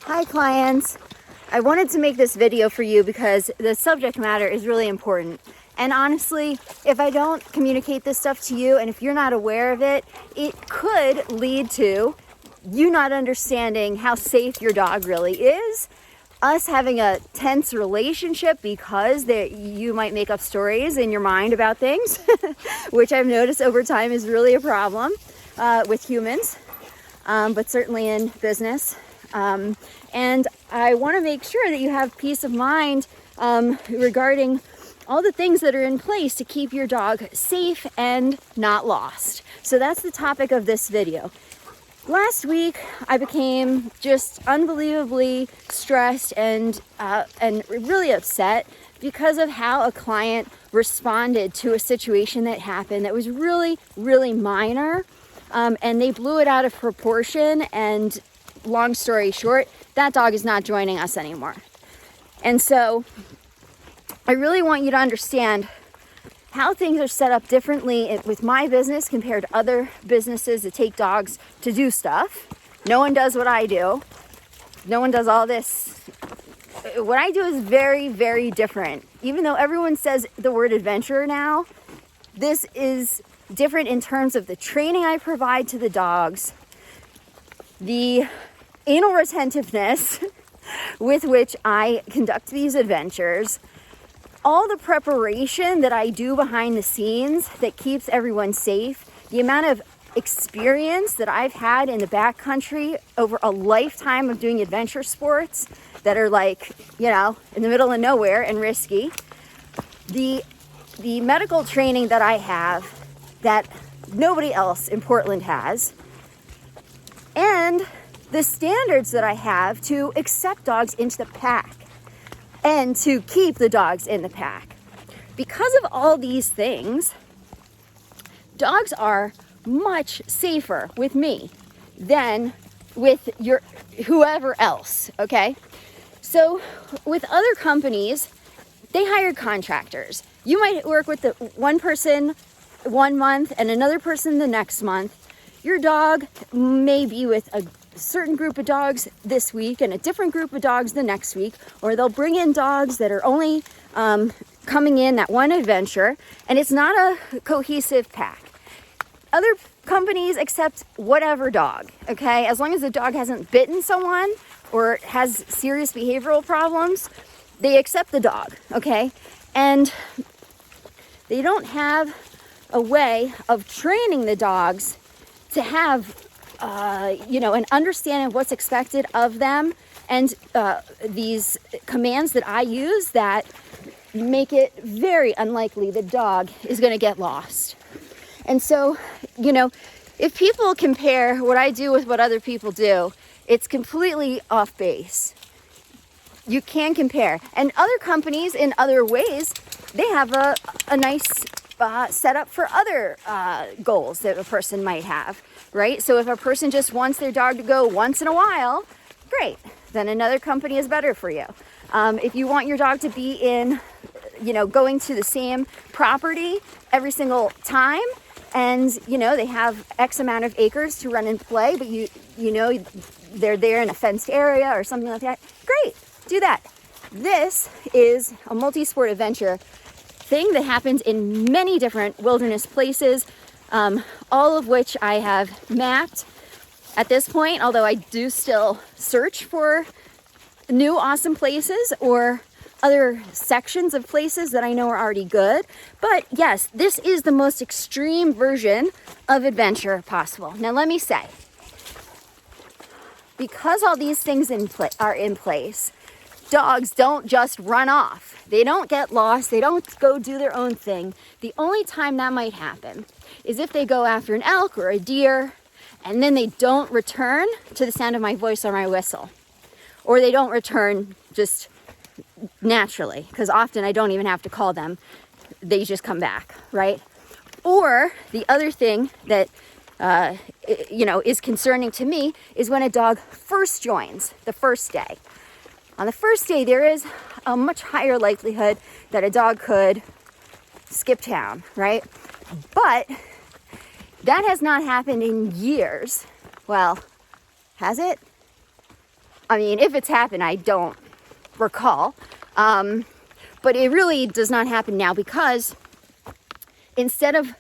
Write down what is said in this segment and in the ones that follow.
Hi clients. I wanted to make this video for you because the subject matter is really important. And honestly, if I don't communicate this stuff to you and if you're not aware of it, it could lead to you not understanding how safe your dog really is, us having a tense relationship because you might make up stories in your mind about things, which I've noticed over time is really a problem with humans, but certainly in business. And I want to make sure that you have peace of mind regarding all the things that are in place to keep your dog safe and not lost. So that's the topic of this video. Last week, I became just unbelievably stressed and really upset because of how a client responded to a situation that happened that was really, really minor. And they blew it out of proportion, and long story short, that dog is not joining us anymore. And so I really want you to understand how things are set up differently with my business compared to other businesses that take dogs to do stuff. No one does what I do. No one does all this. What I do is very, very different. Even though everyone says the word adventure now, this is different in terms of the training I provide to the dogs, the anal retentiveness with which I conduct these adventures, all the preparation that I do behind the scenes that keeps everyone safe, the amount of experience that I've had in the backcountry over a lifetime of doing adventure sports that are like, you know, in the middle of nowhere and risky, the medical training that I have that nobody else in Portland has, and the standards that I have to accept dogs into the pack and to keep the dogs in the pack. Because of all these things, dogs are much safer with me than with whoever else, okay? So with other companies, they hire contractors. You might work with the one person 1 month and another person the next month. Your dog may be with a certain group of dogs this week and a different group of dogs the next week, or they'll bring in dogs that are only coming in that one adventure, and it's not a cohesive pack. Other companies accept whatever dog, okay? As long as the dog hasn't bitten someone or has serious behavioral problems, they accept the dog, okay? And they don't have a way of training the dogs to have an understanding of what's expected of them, and these commands that I use that make it very unlikely the dog is going to get lost. And so, if people compare what I do with what other people do, it's completely off base. You can compare. And other companies in other ways, they have a nice setup for other goals that a person might have, right? So if a person just wants their dog to go once in a while, great. Then another company is better for you. If you want your dog to be in, going to the same property every single time, and, they have X amount of acres to run and play, but they're there in a fenced area or something like that, great, do that. This is a multi-sport adventure thing that happens in many different wilderness places, all of which I have mapped at this point, although I do still search for new awesome places or other sections of places that I know are already good. But yes, this is the most extreme version of adventure possible. Now let me say, because all these things are in place, dogs don't just run off. They don't get lost. They don't go do their own thing. The only time that might happen is if they go after an elk or a deer, and then they don't return to the sound of my voice or my whistle. Or they don't return just naturally, because often I don't even have to call them. They just come back, right? Or the other thing that is concerning to me is when a dog first joins the first day. On the first day, there is a much higher likelihood that a dog could skip town, right? But that has not happened in years. Well, has it? I mean, if it's happened, I don't recall. But it really does not happen now, because instead of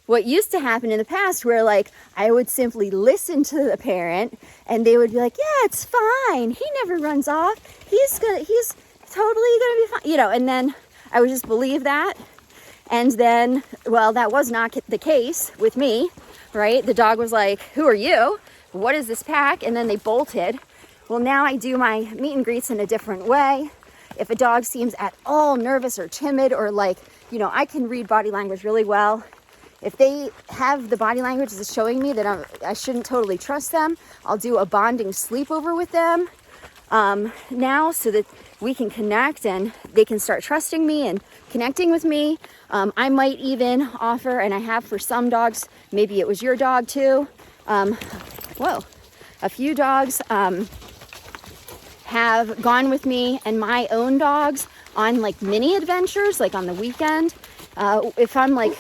what used to happen in the past, where like I would simply listen to the parent and they would be like, yeah, it's fine. He never runs off. He's totally gonna be fine. You know, and then I would just believe that. And then, well, that was not the case with me, right? The dog was like, who are you? What is this pack? And then they bolted. Well, now I do my meet and greets in a different way. If a dog seems at all nervous or timid, or like, you know, I can read body language really well. If they have the body language that's showing me that I shouldn't totally trust them, I'll do a bonding sleepover with them now, so that we can connect and they can start trusting me and connecting with me. I might even offer, and I have for some dogs, maybe it was your dog too. A few dogs have gone with me and my own dogs on like mini adventures, like on the weekend. If I'm like,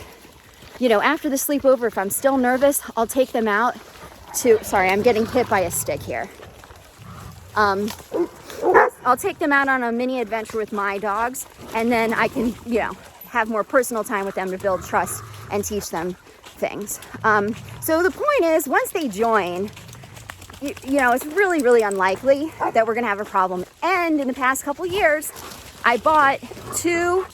you know, after the sleepover, if I'm still nervous, I'll take them out to, sorry, I'm getting hit by a stick here. I'll take them out on a mini adventure with my dogs, and then I can, you know, have more personal time with them to build trust and teach them things. So the point is, once they join, you know, it's really, really unlikely that we're gonna have a problem. And in the past couple years, I bought 2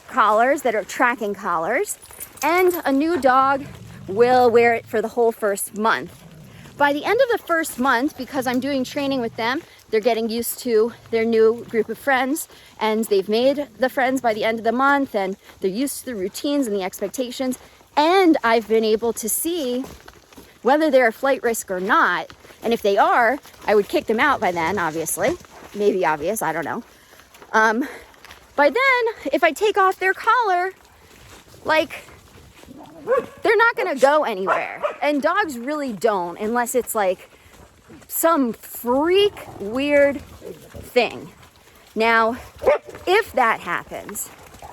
collars that are tracking collars, and a new dog will wear it for the whole first month. By the end of the first month, because I'm doing training with them, they're getting used to their new group of friends, and they've made the friends by the end of the month, and they're used to the routines and the expectations. And I've been able to see whether they're a flight risk or not. And if they are, I would kick them out by then, obviously. Maybe obvious, I don't know. By then, if I take off their collar, like, they're not gonna go anywhere. And dogs really don't, unless it's like some freak weird thing. Now, if that happens,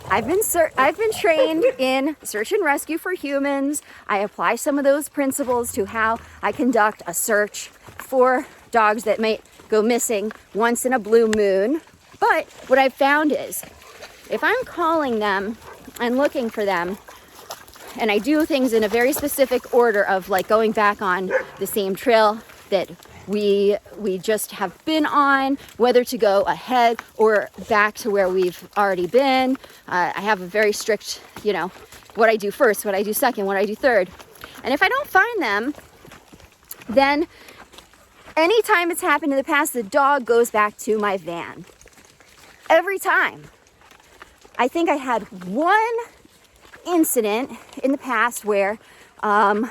I've been trained in search and rescue for humans. I apply some of those principles to how I conduct a search for dogs that might go missing once in a blue moon. But what I've found is, if I'm calling them and looking for them, and I do things in a very specific order of like going back on the same trail that we just have been on, whether to go ahead or back to where we've already been. I have a very strict, you know, what I do first, what I do second, what I do third. And if I don't find them, then anytime it's happened in the past, the dog goes back to my van. Every time. I think I had one incident in the past where, and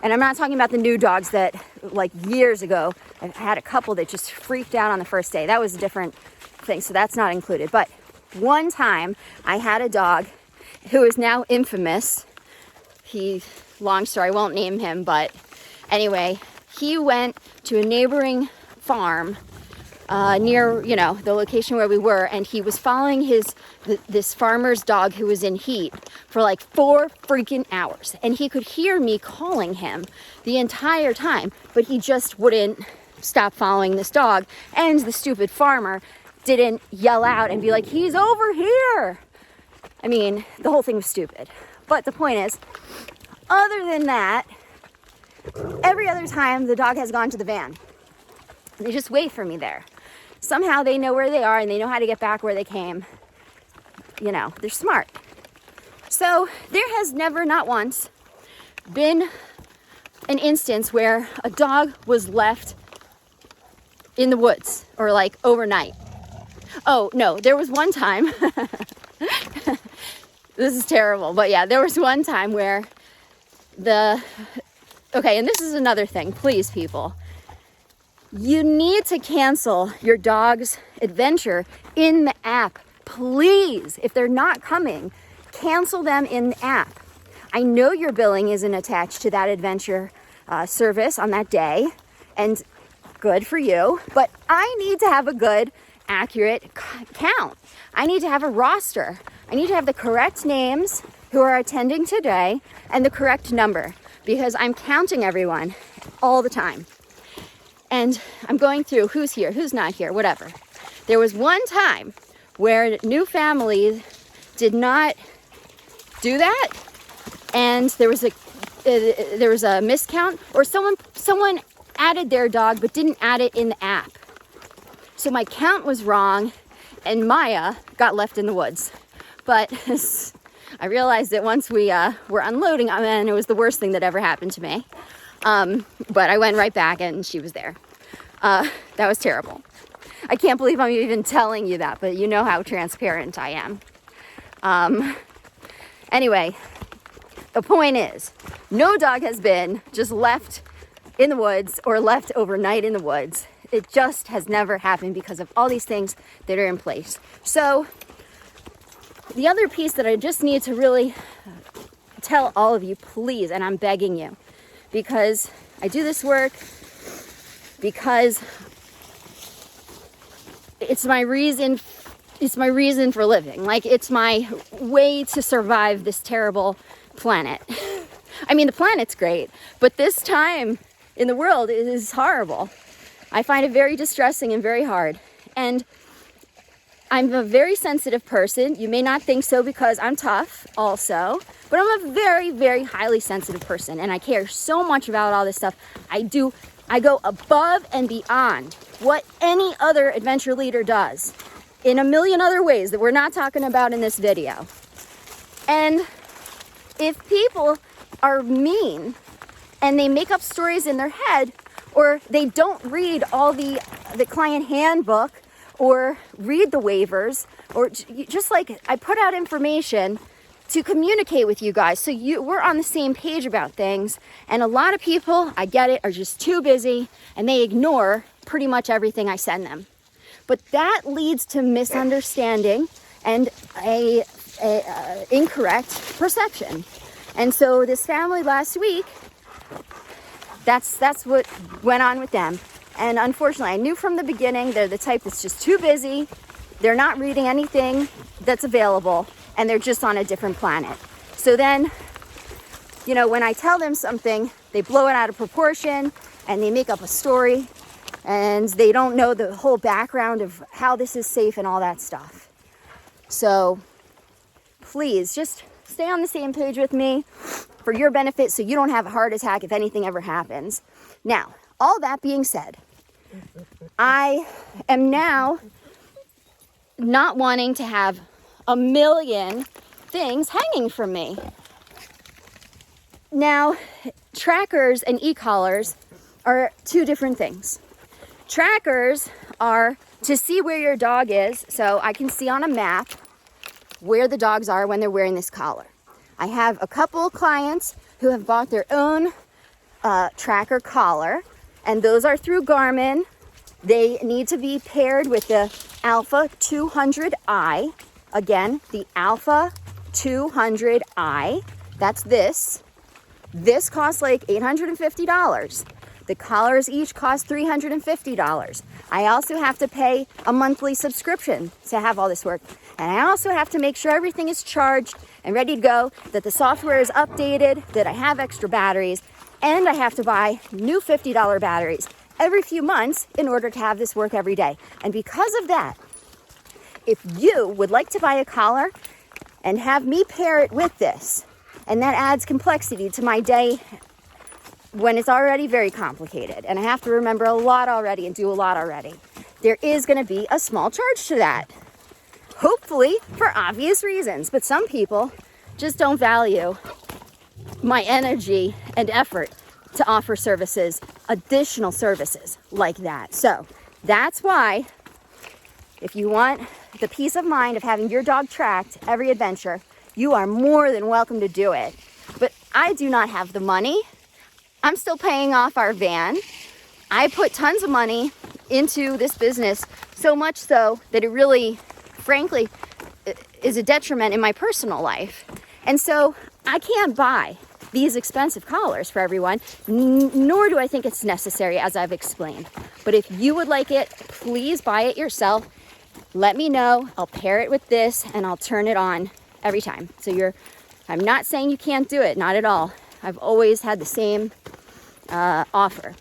I'm not talking about the new dogs that like years ago, I had a couple that just freaked out on the first day. That was a different thing, so that's not included. But one time I had a dog who is now infamous. Long story, I won't name him, but anyway, he went to a neighboring farm near, you know, the location where we were, and he was following this farmer's dog who was in heat for like 4 freaking hours, and he could hear me calling him the entire time, but he just wouldn't stop following this dog. And the stupid farmer didn't yell out and be like, he's over here. I mean, the whole thing was stupid. But the point is, other than that, every other time the dog has gone to the van, they just wait for me there. Somehow they know where they are and they know how to get back where they came. You know, they're smart. So there has never, not once, been an instance where a dog was left in the woods or like overnight. Oh, no, there was one time. This is terrible, but yeah, there was one time where okay, and this is another thing, please, people. You need to cancel your dog's adventure in the app. Please, if they're not coming, cancel them in the app. I know your billing isn't attached to that adventure service on that day, and good for you, but I need to have a good, accurate count. I need to have a roster. I need to have the correct names who are attending today and the correct number, because I'm counting everyone all the time. And I'm going through who's here, who's not here, whatever. There was one time where new families did not do that, and there was a miscount, or someone added their dog but didn't add it in the app. So my count was wrong, and Maya got left in the woods. But I realized it once we were unloading, and it was the worst thing that ever happened to me. But I went right back, and she was there. That was terrible. I can't believe I'm even telling you that, but you know how transparent I am. Anyway, the point is, no dog has been just left in the woods or left overnight in the woods. It just has never happened because of all these things that are in place. So the other piece that I just need to really tell all of you, please, and I'm begging you, because I do this work, because it's my reason for living. Like, it's my way to survive this terrible planet. I mean, the planet's great, but this time in the world is horrible. I find it very distressing and very hard. And I'm a very sensitive person. You may not think so because I'm tough also, but I'm a very, very highly sensitive person, and I care so much about all this stuff. I go above and beyond what any other adventure leader does in a million other ways that we're not talking about in this video. And if people are mean and they make up stories in their head, or they don't read all the client handbook or read the waivers, or just like I put out information to communicate with you guys so we're on the same page about things, and a lot of people, I get it, are just too busy and they ignore pretty much everything I send them. But that leads to misunderstanding and a incorrect perception. And so this family last week, that's what went on with them. And unfortunately, I knew from the beginning they're the type that's just too busy. They're not reading anything that's available, and they're just on a different planet. So then, when I tell them something, they blow it out of proportion and they make up a story, and they don't know the whole background of how this is safe and all that stuff. So please just stay on the same page with me for your benefit, so you don't have a heart attack if anything ever happens. Now, all that being said, I am now not wanting to have a million things hanging from me. Now, trackers and e-collars are two different things. Trackers are to see where your dog is, so I can see on a map where the dogs are when they're wearing this collar. I have a couple clients who have bought their own tracker collar, and those are through Garmin. They need to be paired with the Alpha 200i. Again, the Alpha 200i. That's this. This costs like $850. The collars each cost $350. I also have to pay a monthly subscription to have all this work. And I also have to make sure everything is charged and ready to go, that the software is updated, that I have extra batteries, and I have to buy new $50 batteries every few months in order to have this work every day. And because of that, if you would like to buy a collar and have me pair it with this, and that adds complexity to my day when it's already very complicated, and I have to remember a lot already and do a lot already, there is going to be a small charge to that. Hopefully for obvious reasons, but some people just don't value my energy and effort to offer services, additional services like that. So that's why, if you want the peace of mind of having your dog tracked every adventure, you are more than welcome to do it. But I do not have the money. I'm still paying off our van. I put tons of money into this business, so much so that it really, frankly, is a detriment in my personal life. And so I can't buy these expensive collars for everyone, nor do I think it's necessary, as I've explained. But if you would like it, please buy it yourself. Let me know. I'll pair it with this and I'll turn it on every time. So I'm not saying you can't do it, not at all. I've always had the same offer.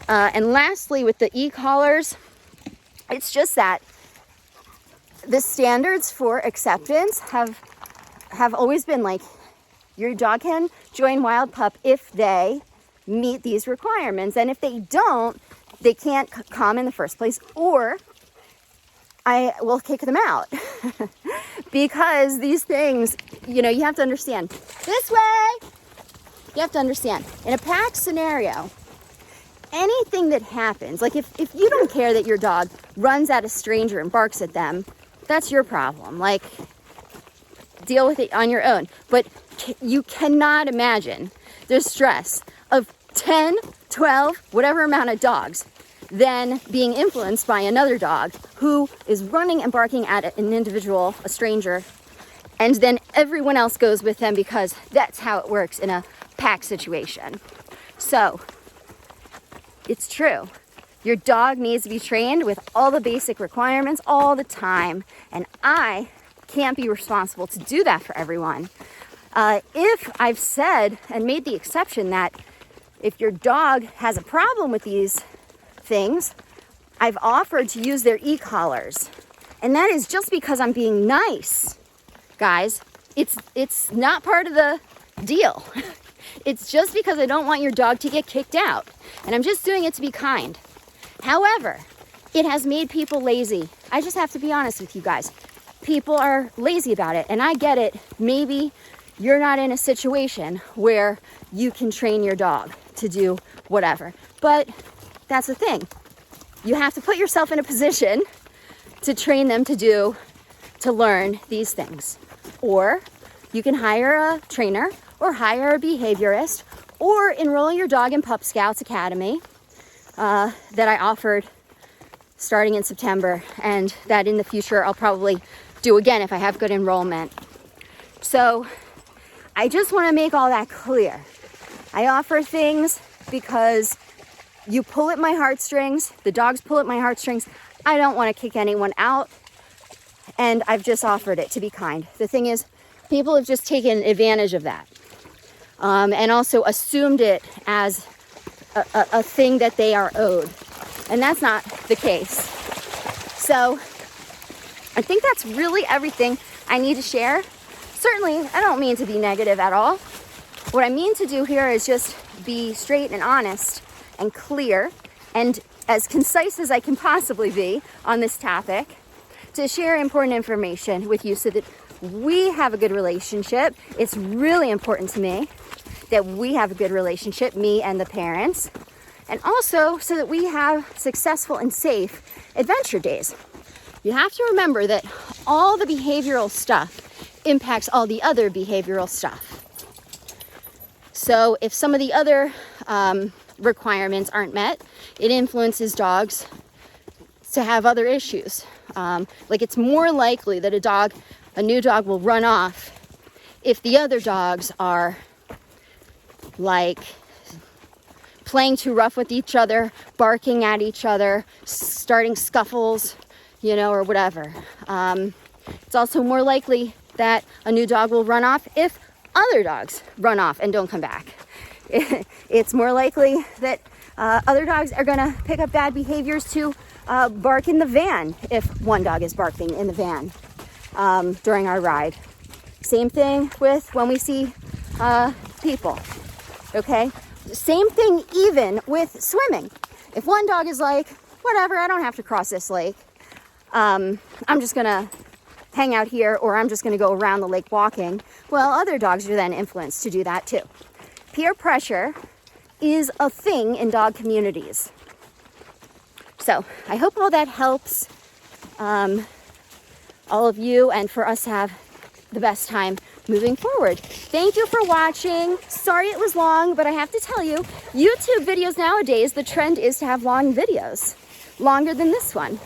And lastly, with the e-collars, it's just that the standards for acceptance have always been like, your dog can join Wild Pup if they meet these requirements. And if they don't, they can't come in the first place, or I will kick them out. Because these things, you know, you have to understand. This way! You have to understand. In a pack scenario, anything that happens, like if you don't care that your dog runs at a stranger and barks at them, that's your problem. Like, deal with it on your own. But you cannot imagine the stress of 10, 12, whatever amount of dogs then being influenced by another dog who is running and barking at an individual, a stranger, and then everyone else goes with them, because that's how it works in a pack situation. So, it's true. Your dog needs to be trained with all the basic requirements all the time, and I can't be responsible to do that for everyone. If I've said and made the exception that if your dog has a problem with these things, I've offered to use their e-collars. And that is just because I'm being nice, guys. It's not part of the deal. It's just because I don't want your dog to get kicked out. And I'm just doing it to be kind. However, it has made people lazy. I just have to be honest with you guys. People are lazy about it, and I get it. Maybe you're not in a situation where you can train your dog to do whatever. But that's the thing. You have to put yourself in a position to train them to learn these things. Or you can hire a trainer, or hire a behaviorist, or enroll your dog in Pup Scouts Academy that I offered starting in September, and that in the future I'll probably do again if I have good enrollment. So I just want to make all that clear. I offer things because you pull at my heartstrings, the dogs pull at my heartstrings. I don't want to kick anyone out, and I've just offered it to be kind. The thing is, people have just taken advantage of that, and also assumed it as a thing that they are owed, and that's not the case. So I think that's really everything I need to share. Certainly, I don't mean to be negative at all. What I mean to do here is just be straight and honest and clear and as concise as I can possibly be on this topic, to share important information with you so that we have a good relationship. It's really important to me that we have a good relationship, me and the parents, and also so that we have successful and safe adventure days. You have to remember that all the behavioral stuff impacts all the other behavioral stuff. So if some of the other requirements aren't met, it influences dogs to have other issues. Like, it's more likely that a new dog will run off if the other dogs are like playing too rough with each other, barking at each other, starting scuffles, you know, or whatever. It's also more likely that a new dog will run off if other dogs run off and don't come back. It's more likely that other dogs are going to pick up bad behaviors to bark in the van if one dog is barking in the van during our ride. Same thing with when we see people, okay? Same thing even with swimming. If one dog is like, whatever, I don't have to cross this lake. I'm just going to hang out here, or I'm just going to go around the lake walking. Well, other dogs are then influenced to do that too. Peer pressure is a thing in dog communities. So I hope all that helps all of you, and for us to have the best time moving forward. Thank you for watching. Sorry it was long, but I have to tell you, YouTube videos nowadays, the trend is to have long videos, longer than this one.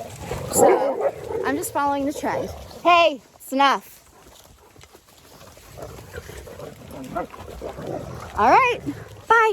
So I'm just following the trend. Hey, Snuff. All right, bye.